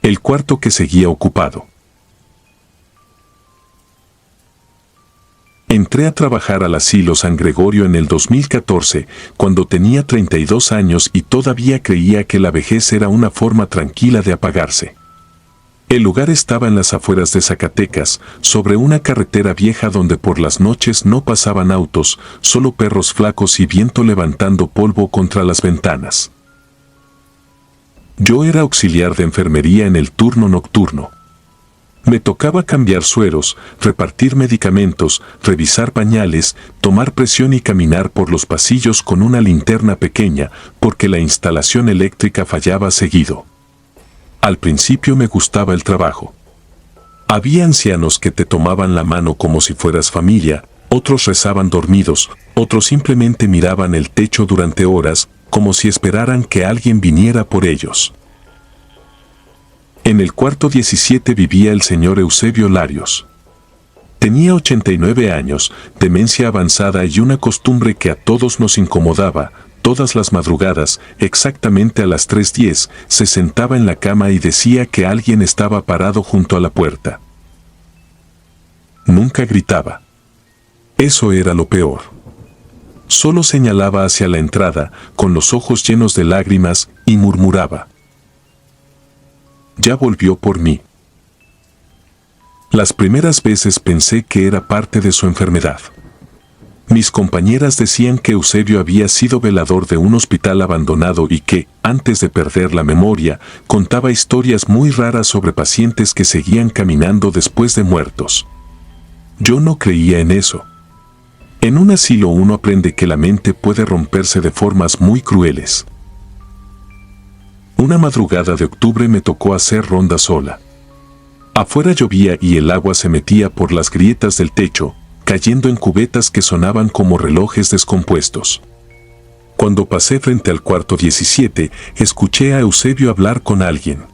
El cuarto que seguía ocupado. Entré a trabajar al asilo San Gregorio en el 2014, cuando tenía 32 años y todavía creía que la vejez era una forma tranquila de apagarse. El lugar estaba en las afueras de Zacatecas, sobre una carretera vieja donde por las noches no pasaban autos, solo perros flacos y viento levantando polvo contra las ventanas. Yo era auxiliar de enfermería en el turno nocturno. Me tocaba cambiar sueros, repartir medicamentos, revisar pañales, tomar presión y caminar por los pasillos con una linterna pequeña, porque la instalación eléctrica fallaba seguido. Al principio me gustaba el trabajo. Había ancianos que te tomaban la mano como si fueras familia, otros rezaban dormidos, otros simplemente miraban el techo durante horas, como si esperaran que alguien viniera por ellos. En el cuarto 17 vivía el señor Eusebio Larios. Tenía 89 años, demencia avanzada y una costumbre que a todos nos incomodaba. Todas las madrugadas, exactamente a las 3:10, se sentaba en la cama y decía que alguien estaba parado junto a la puerta. Nunca gritaba. Eso era lo peor. Solo señalaba hacia la entrada, con los ojos llenos de lágrimas, y murmuraba: «Ya volvió por mí». Las primeras veces pensé que era parte de su enfermedad. Mis compañeras decían que Eusebio había sido velador de un hospital abandonado y que, antes de perder la memoria, contaba historias muy raras sobre pacientes que seguían caminando después de muertos. Yo no creía en eso. En un asilo uno aprende que la mente puede romperse de formas muy crueles. Una madrugada de octubre me tocó hacer ronda sola. Afuera llovía y el agua se metía por las grietas del techo, cayendo en cubetas que sonaban como relojes descompuestos. Cuando pasé frente al cuarto 17, escuché a Eusebio hablar con alguien.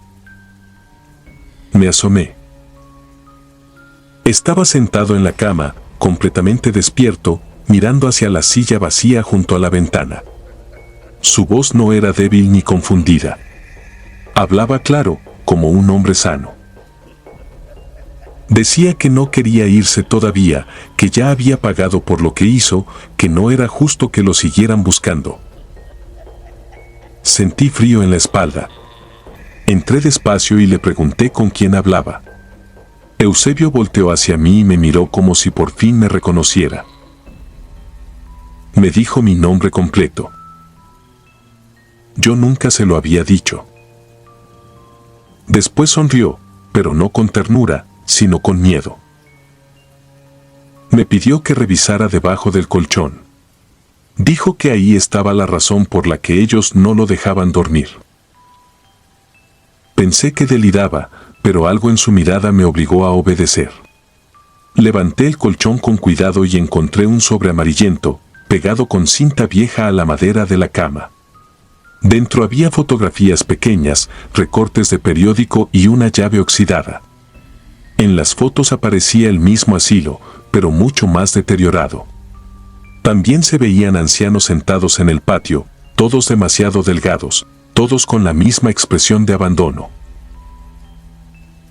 Me asomé. Estaba sentado en la cama, completamente despierto, mirando hacia la silla vacía junto a la ventana. Su voz no era débil ni confundida. Hablaba claro, como un hombre sano. Decía que no quería irse todavía, que ya había pagado por lo que hizo, que no era justo que lo siguieran buscando. Sentí frío en la espalda. Entré despacio y le pregunté con quién hablaba. Eusebio volteó hacia mí y me miró como si por fin me reconociera. Me dijo mi nombre completo. Yo nunca se lo había dicho. Después sonrió, pero no con ternura, sino con miedo. Me pidió que revisara debajo del colchón. Dijo que ahí estaba la razón por la que ellos no lo dejaban dormir. Pensé que deliraba, pero algo en su mirada me obligó a obedecer. Levanté el colchón con cuidado y encontré un sobre amarillento, pegado con cinta vieja a la madera de la cama. Dentro había fotografías pequeñas, recortes de periódico y una llave oxidada. En las fotos aparecía el mismo asilo, pero mucho más deteriorado. También se veían ancianos sentados en el patio, todos demasiado delgados, todos con la misma expresión de abandono.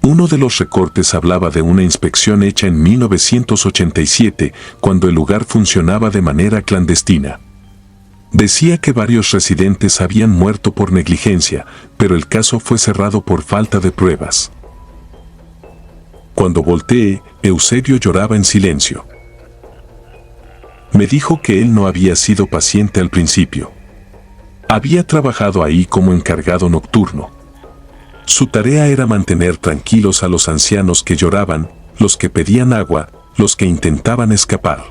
Uno de los recortes hablaba de una inspección hecha en 1987, cuando el lugar funcionaba de manera clandestina. Decía que varios residentes habían muerto por negligencia, pero el caso fue cerrado por falta de pruebas. Cuando volteé, Eusebio lloraba en silencio. Me dijo que él no había sido paciente al principio. Había trabajado ahí como encargado nocturno. Su tarea era mantener tranquilos a los ancianos que lloraban, los que pedían agua, los que intentaban escapar.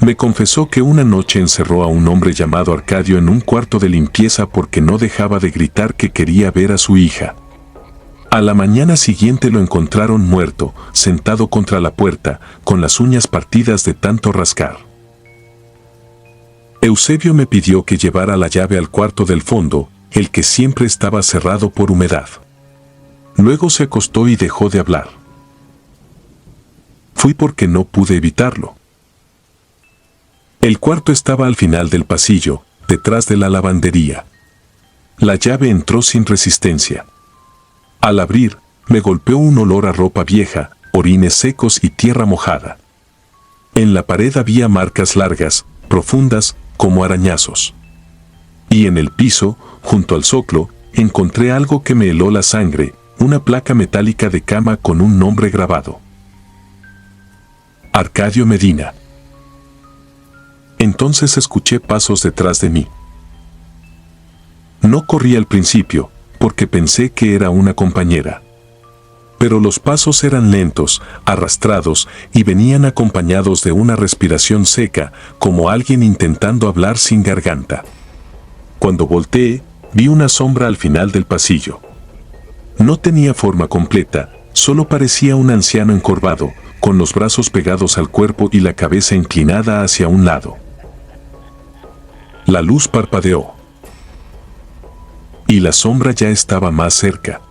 Me confesó que una noche encerró a un hombre llamado Arcadio en un cuarto de limpieza porque no dejaba de gritar que quería ver a su hija. A la mañana siguiente lo encontraron muerto, sentado contra la puerta, con las uñas partidas de tanto rascar. Eusebio me pidió que llevara la llave al cuarto del fondo, el que siempre estaba cerrado por humedad. Luego se acostó y dejó de hablar. Fui porque no pude evitarlo. El cuarto estaba al final del pasillo, detrás de la lavandería. La llave entró sin resistencia. Al abrir, me golpeó un olor a ropa vieja, orines secos y tierra mojada. En la pared había marcas largas, profundas, como arañazos. Y en el piso, junto al zoclo, encontré algo que me heló la sangre, una placa metálica de cama con un nombre grabado. Arcadio Medina. Entonces escuché pasos detrás de mí. No corrí al principio, porque pensé que era una compañera. Pero los pasos eran lentos, arrastrados, y venían acompañados de una respiración seca, como alguien intentando hablar sin garganta. Cuando volteé, vi una sombra al final del pasillo. No tenía forma completa, solo parecía un anciano encorvado, con los brazos pegados al cuerpo y la cabeza inclinada hacia un lado. La luz parpadeó. Y la sombra ya estaba más cerca.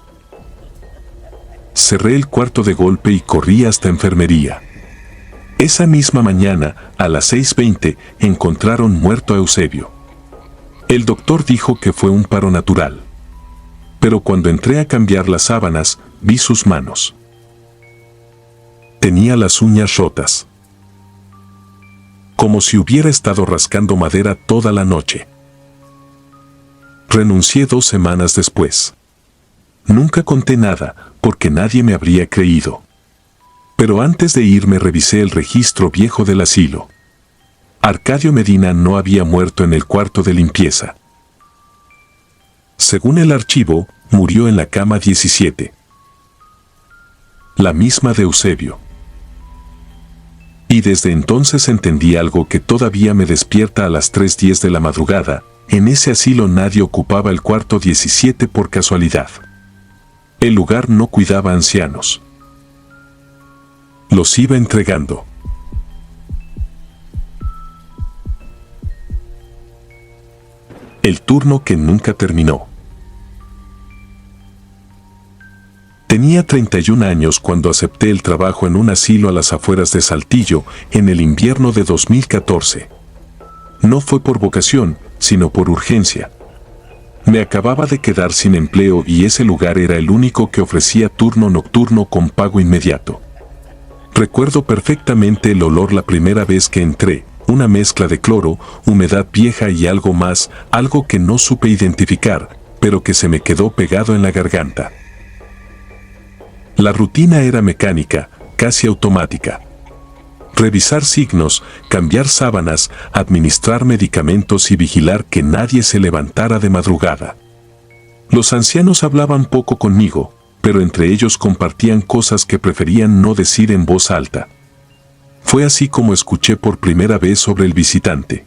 Cerré el cuarto de golpe y corrí hasta enfermería. Esa misma mañana, a las 6:20, encontraron muerto a Eusebio. El doctor dijo que fue un paro natural. Pero cuando entré a cambiar las sábanas, vi sus manos. Tenía las uñas rotas. Como si hubiera estado rascando madera toda la noche. Renuncié 2 semanas después. Nunca conté nada, porque nadie me habría creído. Pero antes de irme revisé el registro viejo del asilo. Arcadio Medina no había muerto en el cuarto de limpieza. Según el archivo, murió en la cama 17. La misma de Eusebio. Y desde entonces entendí algo que todavía me despierta a las 3:10 de la madrugada. En ese asilo nadie ocupaba el cuarto 17 por casualidad. El lugar no cuidaba ancianos. Los iba entregando. El turno que nunca terminó. Tenía 31 años cuando acepté el trabajo en un asilo a las afueras de Saltillo en el invierno de 2014. No fue por vocación, sino por urgencia. Me acababa de quedar sin empleo y ese lugar era el único que ofrecía turno nocturno con pago inmediato. Recuerdo perfectamente el olor la primera vez que entré, una mezcla de cloro, humedad vieja y algo más, algo que no supe identificar, pero que se me quedó pegado en la garganta. La rutina era mecánica, casi automática. Revisar signos, cambiar sábanas, administrar medicamentos y vigilar que nadie se levantara de madrugada. Los ancianos hablaban poco conmigo, pero entre ellos compartían cosas que preferían no decir en voz alta. Fue así como escuché por primera vez sobre el visitante.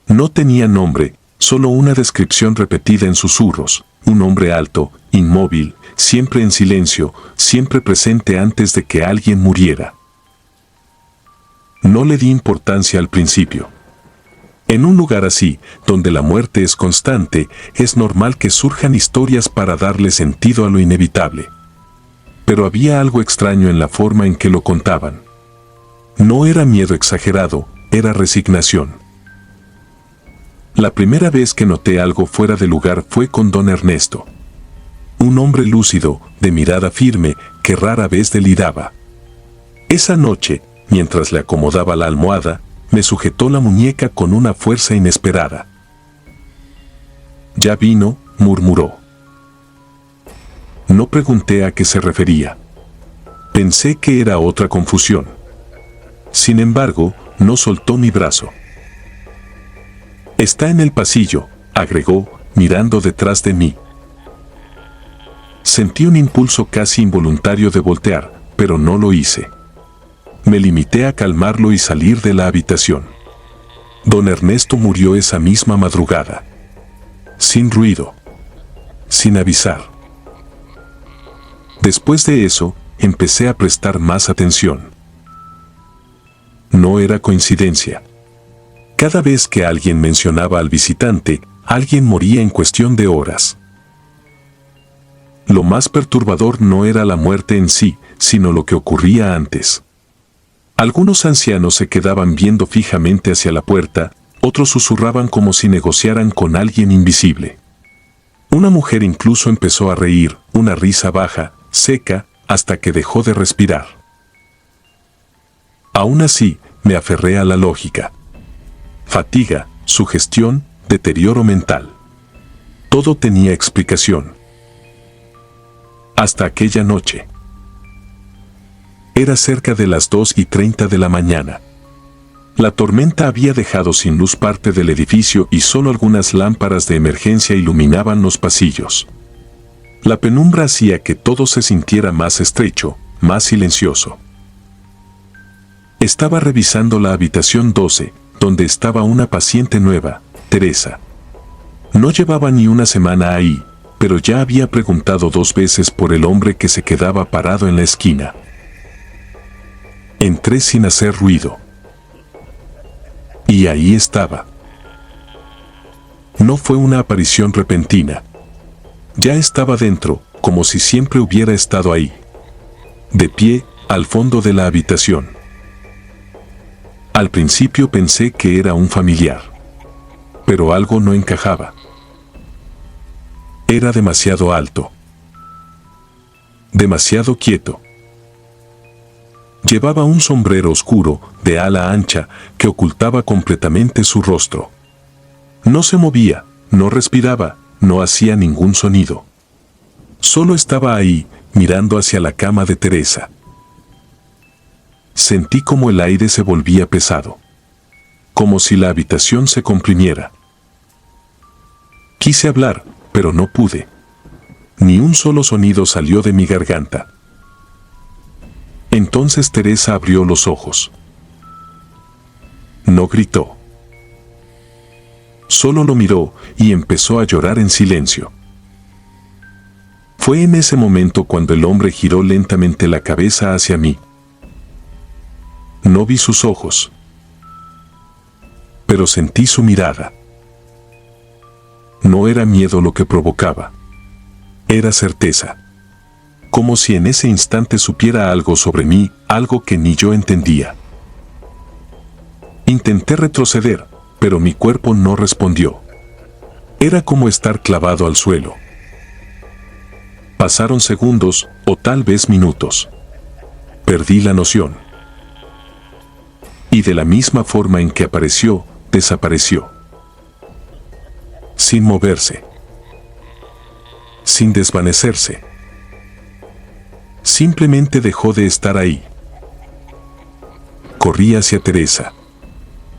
No tenía nombre, solo una descripción repetida en susurros, un hombre alto, inmóvil, siempre en silencio, siempre presente antes de que alguien muriera. No le di importancia al principio. En un lugar así, donde la muerte es constante, es normal que surjan historias para darle sentido a lo inevitable. Pero había algo extraño en la forma en que lo contaban. No era miedo exagerado, era resignación. La primera vez que noté algo fuera de lugar fue con don Ernesto. Un hombre lúcido, de mirada firme, que rara vez deliraba. Esa noche, mientras le acomodaba la almohada, me sujetó la muñeca con una fuerza inesperada. «Ya vino», murmuró. No pregunté a qué se refería. Pensé que era otra confusión. Sin embargo, no soltó mi brazo. «Está en el pasillo», agregó, mirando detrás de mí. Sentí un impulso casi involuntario de voltear, pero no lo hice. Me limité a calmarlo y salir de la habitación. Don Ernesto murió esa misma madrugada. Sin ruido. Sin avisar. Después de eso, empecé a prestar más atención. No era coincidencia. Cada vez que alguien mencionaba al visitante, alguien moría en cuestión de horas. Lo más perturbador no era la muerte en sí, sino lo que ocurría antes. Algunos ancianos se quedaban viendo fijamente hacia la puerta, otros susurraban como si negociaran con alguien invisible. Una mujer incluso empezó a reír, una risa baja, seca, hasta que dejó de respirar. Aún así, me aferré a la lógica. Fatiga, sugestión, deterioro mental. Todo tenía explicación. Hasta aquella noche. Era cerca de las 2:30 de la mañana. La tormenta había dejado sin luz parte del edificio y solo algunas lámparas de emergencia iluminaban los pasillos. La penumbra hacía que todo se sintiera más estrecho, más silencioso. Estaba revisando la habitación 12, donde estaba una paciente nueva, Teresa. No llevaba ni una semana ahí, pero ya había preguntado 2 veces por el hombre que se quedaba parado en la esquina. Entré sin hacer ruido. Y ahí estaba. No fue una aparición repentina. Ya estaba dentro, como si siempre hubiera estado ahí. De pie, al fondo de la habitación. Al principio pensé que era un familiar. Pero algo no encajaba. Era demasiado alto. Demasiado quieto. Llevaba un sombrero oscuro, de ala ancha, que ocultaba completamente su rostro. No se movía, no respiraba, no hacía ningún sonido. Solo estaba ahí, mirando hacia la cama de Teresa. Sentí como el aire se volvía pesado. Como si la habitación se comprimiera. Quise hablar, pero no pude. Ni un solo sonido salió de mi garganta. Entonces Teresa abrió los ojos. No gritó. Solo lo miró y empezó a llorar en silencio. Fue en ese momento cuando el hombre giró lentamente la cabeza hacia mí. No vi sus ojos, pero sentí su mirada. No era miedo lo que provocaba. Era certeza. Como si en ese instante supiera algo sobre mí, algo que ni yo entendía. Intenté retroceder, pero mi cuerpo no respondió. Era como estar clavado al suelo. Pasaron segundos, o tal vez minutos. Perdí la noción. Y de la misma forma en que apareció, desapareció. Sin moverse. Sin desvanecerse. Simplemente dejó de estar ahí. Corrí hacia Teresa.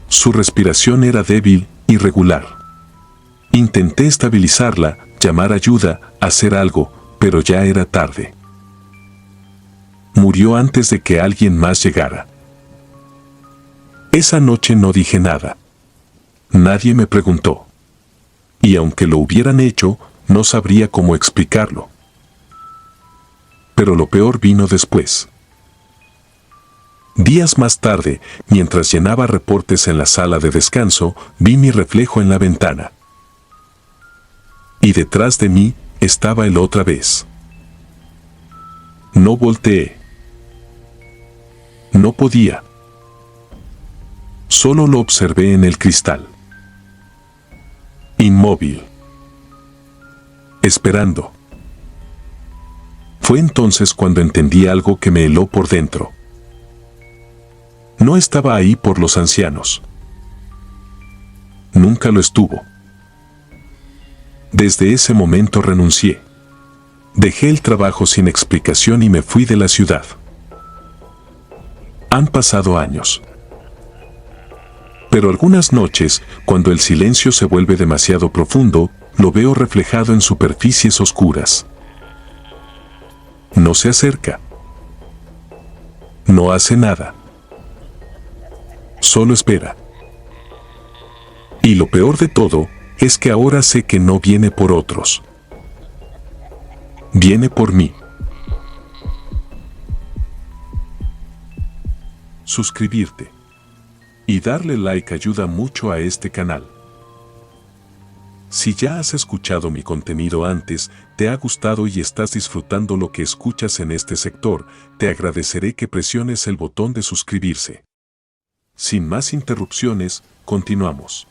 Su respiración era débil, irregular. Intenté estabilizarla, llamar ayuda, hacer algo, pero ya era tarde. Murió antes de que alguien más llegara. Esa noche no dije nada. Nadie me preguntó. Y aunque lo hubieran hecho, no sabría cómo explicarlo. Pero lo peor vino después. Días más tarde, mientras llenaba reportes en la sala de descanso, vi mi reflejo en la ventana. Y detrás de mí estaba él otra vez. No volteé. No podía. Solo lo observé en el cristal. Inmóvil. Esperando. Fue entonces cuando entendí algo que me heló por dentro. No estaba ahí por los ancianos. Nunca lo estuvo. Desde ese momento renuncié. Dejé el trabajo sin explicación y me fui de la ciudad. Han pasado años. Pero algunas noches, cuando el silencio se vuelve demasiado profundo, lo veo reflejado en superficies oscuras. No se acerca. No hace nada. Solo espera. Y lo peor de todo, es que ahora sé que no viene por otros. Viene por mí. Suscribirte y darle like ayuda mucho a este canal. Si ya has escuchado mi contenido antes, te ha gustado y estás disfrutando lo que escuchas en este sector, te agradeceré que presiones el botón de suscribirse. Sin más interrupciones, continuamos.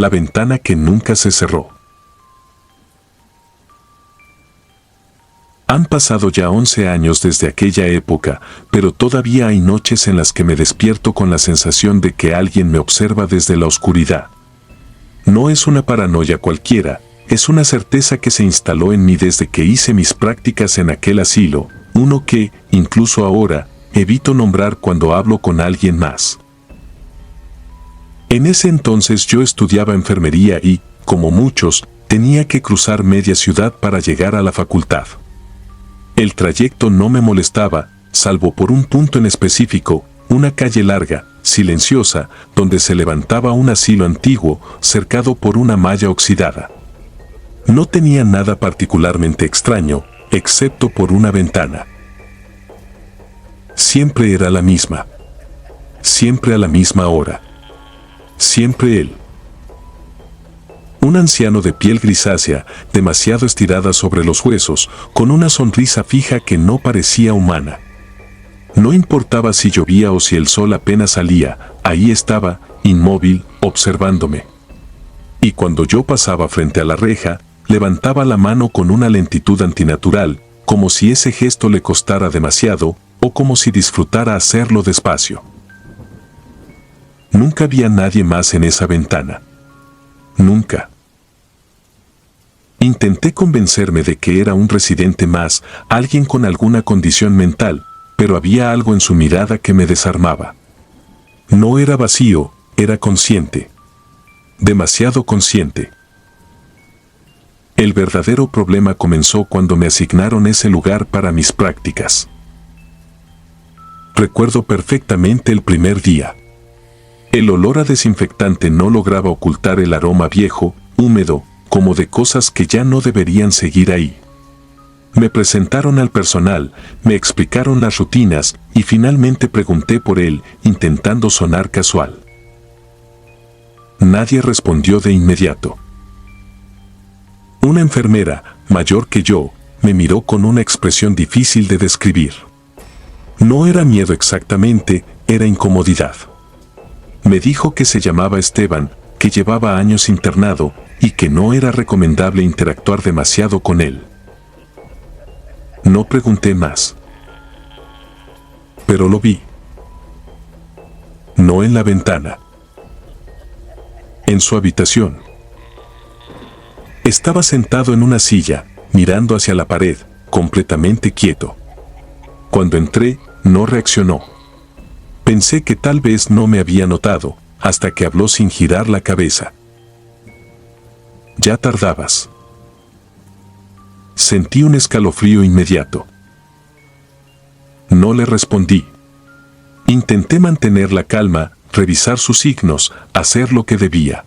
la ventana que nunca se cerró. Han pasado ya 11 años desde aquella época, pero todavía hay noches en las que me despierto con la sensación de que alguien me observa desde la oscuridad. No es una paranoia cualquiera, es una certeza que se instaló en mí desde que hice mis prácticas en aquel asilo, uno que, incluso ahora, evito nombrar cuando hablo con alguien más. En ese entonces yo estudiaba enfermería y, como muchos, tenía que cruzar media ciudad para llegar a la facultad. El trayecto no me molestaba, salvo por un punto en específico, una calle larga, silenciosa, donde se levantaba un asilo antiguo, cercado por una malla oxidada. No tenía nada particularmente extraño, excepto por una ventana. Siempre era la misma. Siempre a la misma hora. Siempre él. Un anciano de piel grisácea, demasiado estirada sobre los huesos, con una sonrisa fija que no parecía humana. No importaba si llovía o si el sol apenas salía, ahí estaba, inmóvil, observándome. Y cuando yo pasaba frente a la reja, levantaba la mano con una lentitud antinatural, como si ese gesto le costara demasiado, o como si disfrutara hacerlo despacio. Nunca había nadie más en esa ventana. Nunca. Intenté convencerme de que era un residente más, alguien con alguna condición mental, pero había algo en su mirada que me desarmaba. No era vacío, era consciente. Demasiado consciente. El verdadero problema comenzó cuando me asignaron ese lugar para mis prácticas. Recuerdo perfectamente el primer día. El olor a desinfectante no lograba ocultar el aroma viejo, húmedo, como de cosas que ya no deberían seguir ahí. Me presentaron al personal, me explicaron las rutinas y finalmente pregunté por él, intentando sonar casual. Nadie respondió de inmediato. Una enfermera, mayor que yo, me miró con una expresión difícil de describir. No era miedo exactamente, era incomodidad. Me dijo que se llamaba Esteban, que llevaba años internado y que no era recomendable interactuar demasiado con él. No pregunté más. Pero lo vi. No en la ventana. En su habitación. Estaba sentado en una silla, mirando hacia la pared, completamente quieto. Cuando entré, no reaccionó. Pensé que tal vez no me había notado, hasta que habló sin girar la cabeza. Ya tardabas. Sentí un escalofrío inmediato. No le respondí. Intenté mantener la calma, revisar sus signos, hacer lo que debía.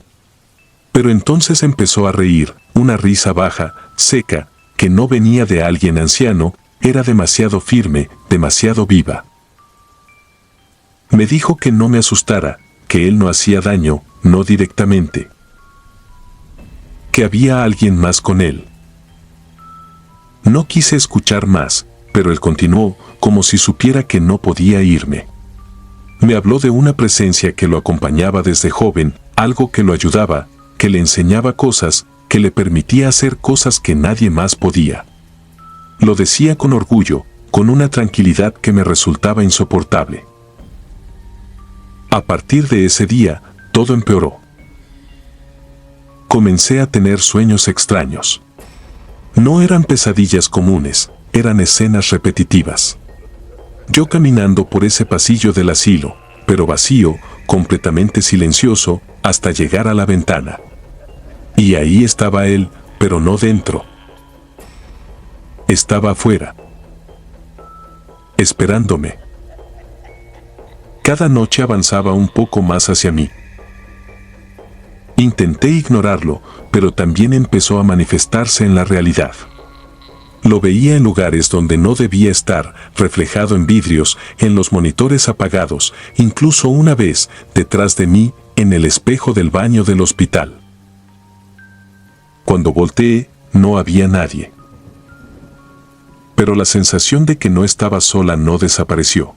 Pero entonces empezó a reír, una risa baja, seca, que no venía de alguien anciano, era demasiado firme, demasiado viva. Me dijo que no me asustara, que él no hacía daño, no directamente. Que había alguien más con él. No quise escuchar más, pero él continuó, como si supiera que no podía irme. Me habló de una presencia que lo acompañaba desde joven, algo que lo ayudaba, que le enseñaba cosas, que le permitía hacer cosas que nadie más podía. Lo decía con orgullo, con una tranquilidad que me resultaba insoportable. A partir de ese día, todo empeoró. Comencé a tener sueños extraños. No eran pesadillas comunes, eran escenas repetitivas. Yo caminando por ese pasillo del asilo, pero vacío, completamente silencioso, hasta llegar a la ventana. Y ahí estaba él, pero no dentro. Estaba afuera. Esperándome. Cada noche avanzaba un poco más hacia mí. Intenté ignorarlo, pero también empezó a manifestarse en la realidad. Lo veía en lugares donde no debía estar, reflejado en vidrios, en los monitores apagados, incluso una vez, detrás de mí, en el espejo del baño del hospital. Cuando volteé, no había nadie. Pero la sensación de que no estaba sola no desapareció.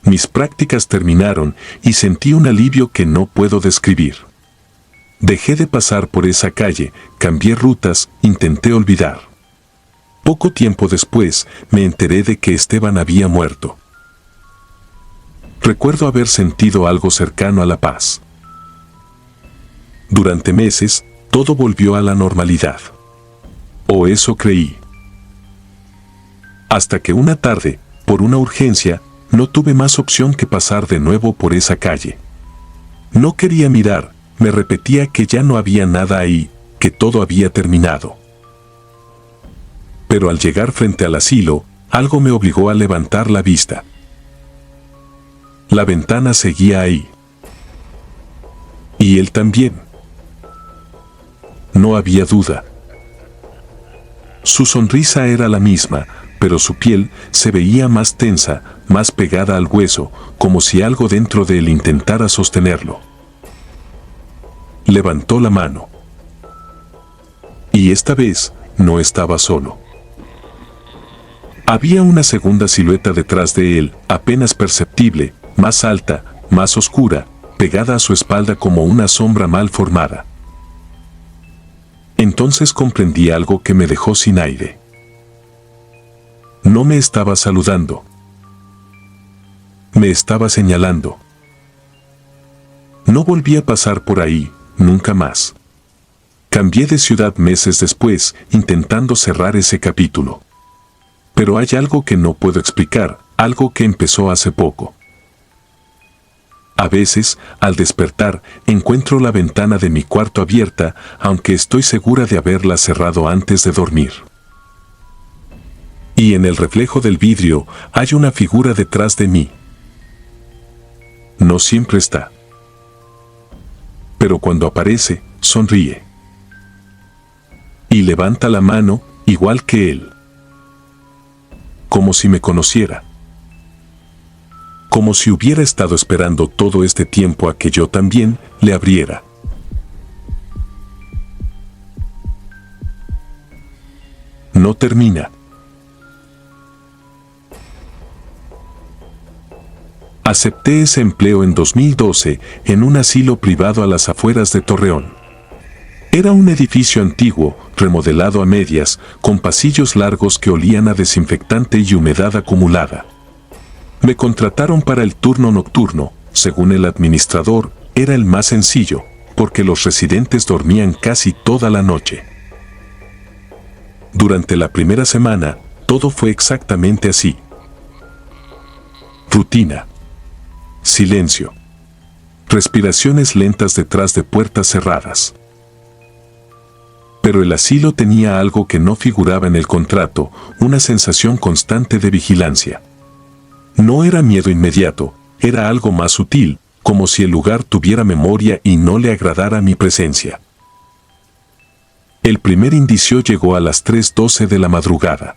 Mis prácticas terminaron y sentí un alivio que no puedo describir. Dejé de pasar por esa calle, cambié rutas, intenté olvidar. Poco tiempo después, me enteré de que Esteban había muerto. Recuerdo haber sentido algo cercano a la paz. Durante meses, todo volvió a la normalidad. O eso creí. Hasta que una tarde, por una urgencia, no tuve más opción que pasar de nuevo por esa calle. No quería mirar, me repetía que ya no había nada ahí, que todo había terminado. Pero al llegar frente al asilo, algo me obligó a levantar la vista. La ventana seguía ahí. Y él también. No había duda. Su sonrisa era la misma, pero su piel se veía más tensa, más pegada al hueso, como si algo dentro de él intentara sostenerlo. Levantó la mano. Y esta vez no estaba solo. Había una segunda silueta detrás de él, apenas perceptible, más alta, más oscura, pegada a su espalda como una sombra mal formada. Entonces comprendí algo que me dejó sin aire. No me estaba saludando. Me estaba señalando. No volví a pasar por ahí, nunca más. Cambié de ciudad meses después, intentando cerrar ese capítulo. Pero hay algo que no puedo explicar, algo que empezó hace poco. A veces, al despertar, encuentro la ventana de mi cuarto abierta, aunque estoy segura de haberla cerrado antes de dormir. Y en el reflejo del vidrio hay una figura detrás de mí. No siempre está. Pero cuando aparece, sonríe. Y levanta la mano, igual que él. Como si me conociera. Como si hubiera estado esperando todo este tiempo a que yo también le abriera. No termina. Acepté ese empleo en 2012 en un asilo privado a las afueras de Torreón. Era un edificio antiguo, remodelado a medias, con pasillos largos que olían a desinfectante y humedad acumulada. Me contrataron para el turno nocturno, según el administrador, era el más sencillo, porque los residentes dormían casi toda la noche. Durante la primera semana, todo fue exactamente así. Rutina. Silencio. Respiraciones lentas detrás de puertas cerradas. Pero el asilo tenía algo que no figuraba en el contrato, una sensación constante de vigilancia. No era miedo inmediato, era algo más sutil, como si el lugar tuviera memoria y no le agradara mi presencia. El primer indicio llegó a las 3:12 de la madrugada.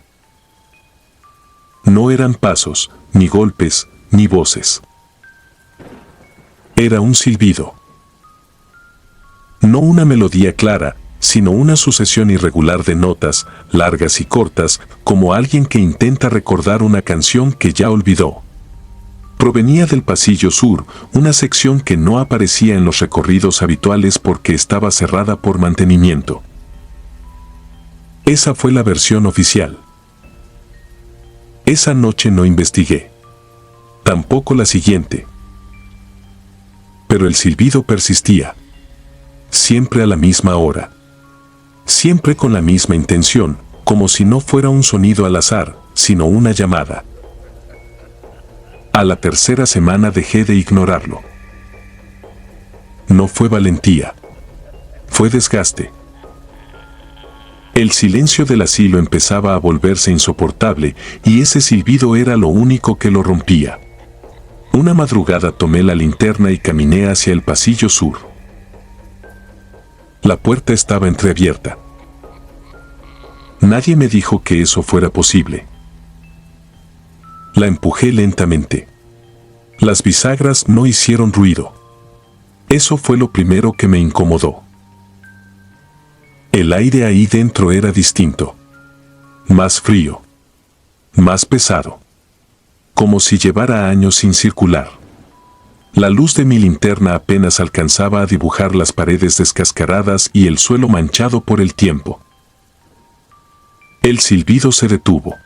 No eran pasos, ni golpes, ni voces. Era un silbido. No una melodía clara, sino una sucesión irregular de notas, largas y cortas, como alguien que intenta recordar una canción que ya olvidó. Provenía del pasillo sur, una sección que no aparecía en los recorridos habituales porque estaba cerrada por mantenimiento. Esa fue la versión oficial. Esa noche no investigué. Tampoco la siguiente. Pero el silbido persistía. Siempre a la misma hora. Siempre con la misma intención, como si no fuera un sonido al azar, sino una llamada. A la tercera semana dejé de ignorarlo. No fue valentía. Fue desgaste. El silencio del asilo empezaba a volverse insoportable y ese silbido era lo único que lo rompía. Una madrugada tomé la linterna y caminé hacia el pasillo sur. La puerta estaba entreabierta. Nadie me dijo que eso fuera posible. La empujé lentamente. Las bisagras no hicieron ruido. Eso fue lo primero que me incomodó. El aire ahí dentro era distinto. Más frío. Más pesado. Como si llevara años sin circular. La luz de mi linterna apenas alcanzaba a dibujar las paredes descascaradas y el suelo manchado por el tiempo. El silbido se detuvo.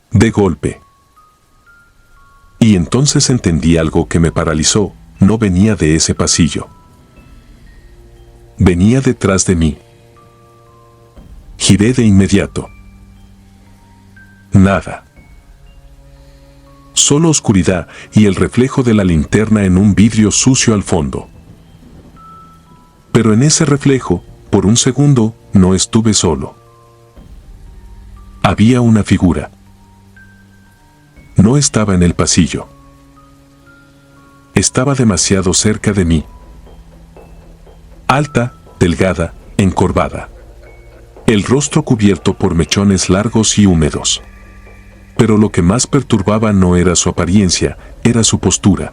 De golpe. Y entonces entendí algo que me paralizó. No venía de ese pasillo. Venía detrás de mí. Giré de inmediato. Nada. Solo oscuridad y el reflejo de la linterna en un vidrio sucio al fondo. Pero en ese reflejo, por un segundo, no estuve solo. Había una figura. No estaba en el pasillo. Estaba demasiado cerca de mí. Alta, delgada, encorvada. El rostro cubierto por mechones largos y húmedos. Pero lo que más perturbaba no era su apariencia, era su postura.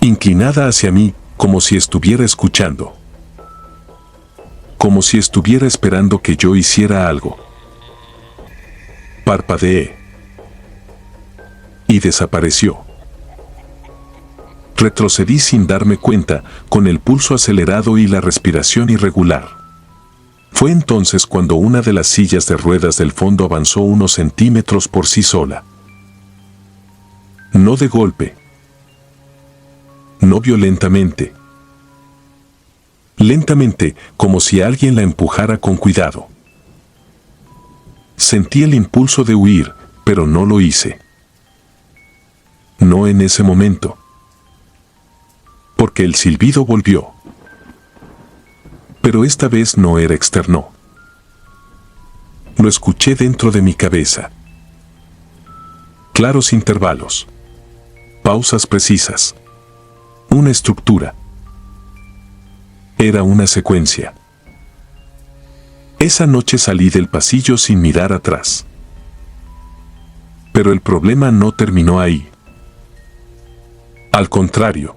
Inclinada hacia mí, como si estuviera escuchando. Como si estuviera esperando que yo hiciera algo. Parpadeé. Y desapareció. Retrocedí sin darme cuenta, con el pulso acelerado y la respiración irregular. Fue entonces cuando una de las sillas de ruedas del fondo avanzó unos centímetros por sí sola. No de golpe. No violentamente. Lentamente, como si alguien la empujara con cuidado. Sentí el impulso de huir, pero no lo hice. No en ese momento. Porque el silbido volvió. Pero esta vez no era externo. Lo escuché dentro de mi cabeza. Claros intervalos. Pausas precisas. Una estructura. Era una secuencia. Esa noche salí del pasillo sin mirar atrás. Pero el problema no terminó ahí. Al contrario.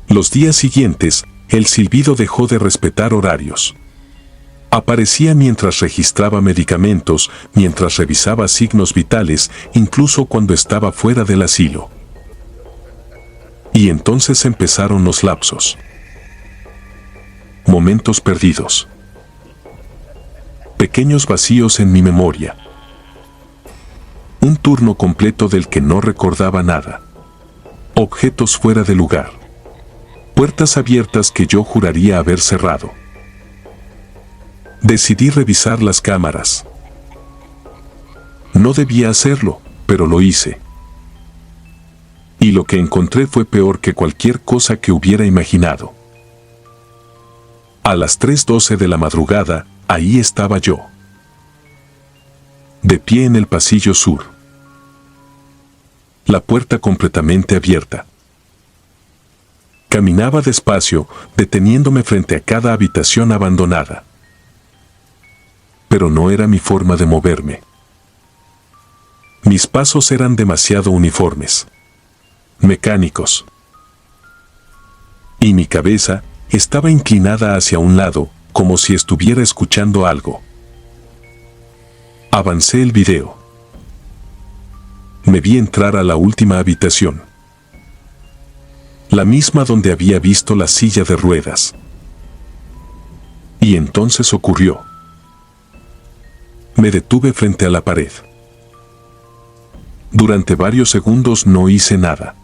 Los días siguientes, el silbido dejó de respetar horarios. Aparecía mientras registraba medicamentos, mientras revisaba signos vitales, incluso cuando estaba fuera del asilo. Y entonces empezaron los lapsos. Momentos perdidos. Pequeños vacíos en mi memoria. Un turno completo del que no recordaba nada. Objetos fuera de lugar. Puertas abiertas que yo juraría haber cerrado. Decidí revisar las cámaras. No debía hacerlo, pero lo hice. Y lo que encontré fue peor que cualquier cosa que hubiera imaginado. A las 3:12 de la madrugada, ahí estaba yo. De pie en el pasillo sur. La puerta completamente abierta. Caminaba despacio, deteniéndome frente a cada habitación abandonada. Pero no era mi forma de moverme. Mis pasos eran demasiado uniformes. Mecánicos. Y mi cabeza estaba inclinada hacia un lado, como si estuviera escuchando algo. Avancé el video. Me vi entrar a la última habitación. La misma donde había visto la silla de ruedas. Y entonces ocurrió. Me detuve frente a la pared. Durante varios segundos no hice nada.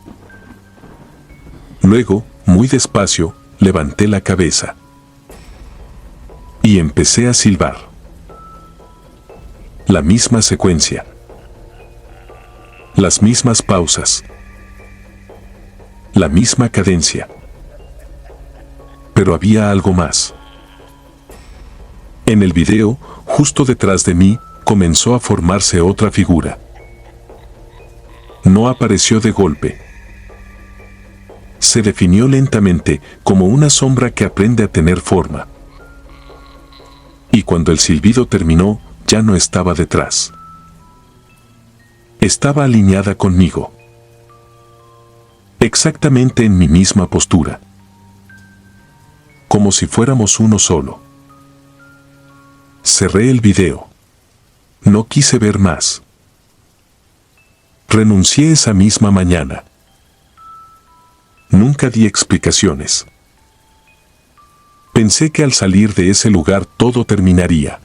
Luego, muy despacio, levanté la cabeza. Y empecé a silbar. La misma secuencia. Las mismas pausas. La misma cadencia. Pero había algo más. En el video, justo detrás de mí, comenzó a formarse otra figura. No apareció de golpe. Se definió lentamente, como una sombra que aprende a tener forma. Y cuando el silbido terminó, ya no estaba detrás. Estaba alineada conmigo. Exactamente en mi misma postura. Como si fuéramos uno solo. Cerré el video. No quise ver más. Renuncié esa misma mañana. Nunca di explicaciones. Pensé que al salir de ese lugar todo terminaría.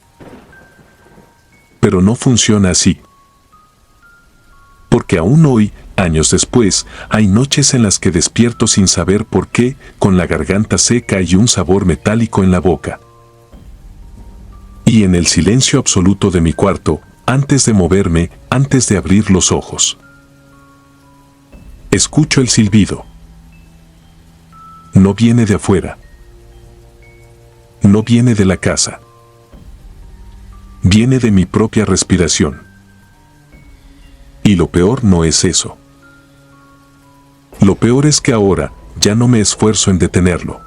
Pero no funciona así. Porque aún hoy, años después, hay noches en las que despierto sin saber por qué, con la garganta seca y un sabor metálico en la boca. Y en el silencio absoluto de mi cuarto, antes de moverme, antes de abrir los ojos, escucho el silbido. No viene de afuera. No viene de la casa. Viene de mi propia respiración. Y lo peor no es eso. Lo peor es que ahora ya no me esfuerzo en detenerlo.